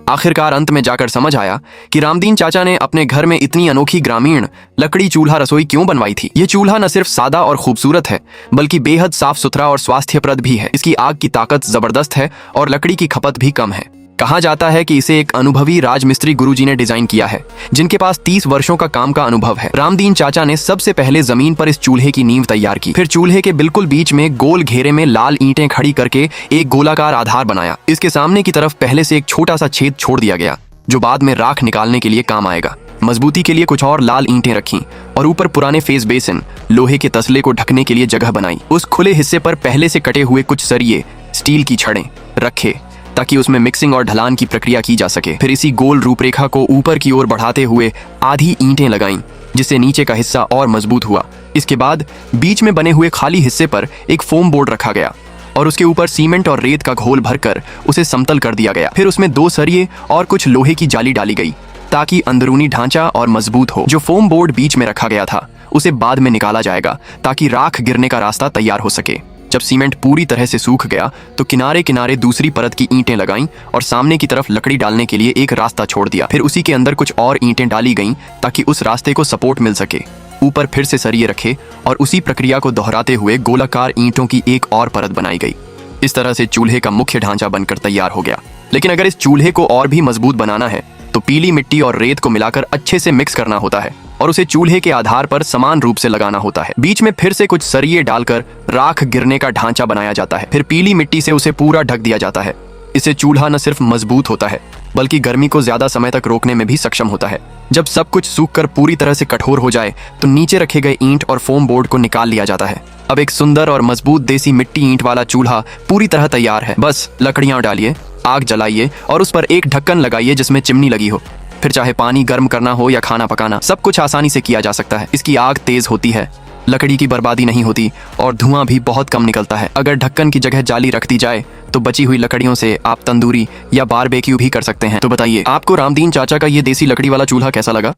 आखिरकार अंत में जाकर समझ आया कि रामदीन चाचा ने अपने घर में इतनी अनोखी ग्रामीण लकड़ी चूल्हा रसोई क्यों बनवाई थी। ये चूल्हा न सिर्फ सादा और खूबसूरत है बल्कि बेहद साफ सुथरा और स्वास्थ्यप्रद भी है। इसकी आग की ताकत जबरदस्त है और लकड़ी की खपत भी कम है। कहा जाता है कि इसे एक अनुभवी राजमिस्त्री गुरुजी ने डिजाइन किया है, जिनके पास 30 वर्षों का काम का अनुभव है। रामदीन चाचा ने सबसे पहले जमीन पर इस चूल्हे की नींव तैयार की, फिर चूल्हे के बिल्कुल बीच में गोल घेरे में लाल ईंटें खड़ी करके एक गोलाकार आधार बनाया। इसके सामने की तरफ पहले से एक छोटा सा छेद छोड़ दिया गया जो बाद में राख निकालने के लिए काम आएगा। मजबूती के लिए कुछ और लाल ईंटें रखी और ऊपर पुराने फेस बेसिन, लोहे के तसले को ढकने के लिए जगह बनाई। उस खुले हिस्से पर पहले से कटे हुए कुछ सरिये, स्टील की छड़ें रखे ताकि उसमें मिक्सिंग और ढलान की प्रक्रिया की जा सके। फिर इसी गोल रूपरेखा को ऊपर की ओर बढ़ाते हुए आधी ईंटें लगाईं, जिससे नीचे का हिस्सा और मजबूत हुआ। इसके बाद बीच में बने हुए खाली हिस्से पर एक फोम बोर्ड रखा गया और उसके ऊपर सीमेंट और रेत का घोल भरकर उसे समतल कर दिया गया। फिर उसमें 2 सरिये और कुछ लोहे की जाली डाली गई ताकि अंदरूनी ढांचा और मजबूत हो। जो फोम बोर्ड बीच में रखा गया था उसे बाद में निकाला जाएगा ताकि राख गिरने का रास्ता तैयार हो सके। जब सीमेंट पूरी तरह से सूख गया तो किनारे किनारे दूसरी परत की ईंटें लगाईं और सामने की तरफ लकड़ी डालने के लिए एक रास्ता छोड़ दिया। फिर उसी के अंदर कुछ और ईंटें डाली गईं ताकि उस रास्ते को सपोर्ट मिल सके। ऊपर फिर से सरिये रखे और उसी प्रक्रिया को दोहराते हुए गोलाकार ईंटों की एक और परत बनाई गई। इस तरह से चूल्हे का मुख्य ढांचा बनकर तैयार हो गया। लेकिन अगर इस चूल्हे को और भी मजबूत बनाना है तो पीली मिट्टी और रेत को मिलाकर अच्छे से मिक्स करना होता है और उसे चूल्हे के आधार पर समान रूप से लगाना होता है। बीच में फिर से कुछ सरिये डालकर राख गिरने का ढांचा बनाया जाता है। फिर पीली मिट्टी से उसे पूरा ढक दिया जाता है। इससे चूल्हा न सिर्फ मजबूत होता है बल्कि गर्मी को ज्यादा समय तक रोकने में भी सक्षम होता है। जब सब कुछ सूखकर पूरी तरह से कठोर हो जाए तो नीचे रखे गए ईंट और फोम बोर्ड को निकाल लिया जाता है। अब एक सुंदर और मजबूत देसी मिट्टी ईंट वाला चूल्हा पूरी तरह तैयार है। बस लकड़ियां डालिए, आग जलाइए और उस पर एक ढक्कन लगाइए जिसमें चिमनी लगी हो। फिर चाहे पानी गर्म करना हो या खाना पकाना, सब कुछ आसानी से किया जा सकता है। इसकी आग तेज होती है, लकड़ी की बर्बादी नहीं होती और धुआं भी बहुत कम निकलता है। अगर ढक्कन की जगह जाली रख दी जाए तो बची हुई लकड़ियों से आप तंदूरी या बारबेक्यू भी कर सकते हैं। तो बताइए, आपको रामदीन चाचा का ये देसी लकड़ी वाला चूल्हा कैसा लगा?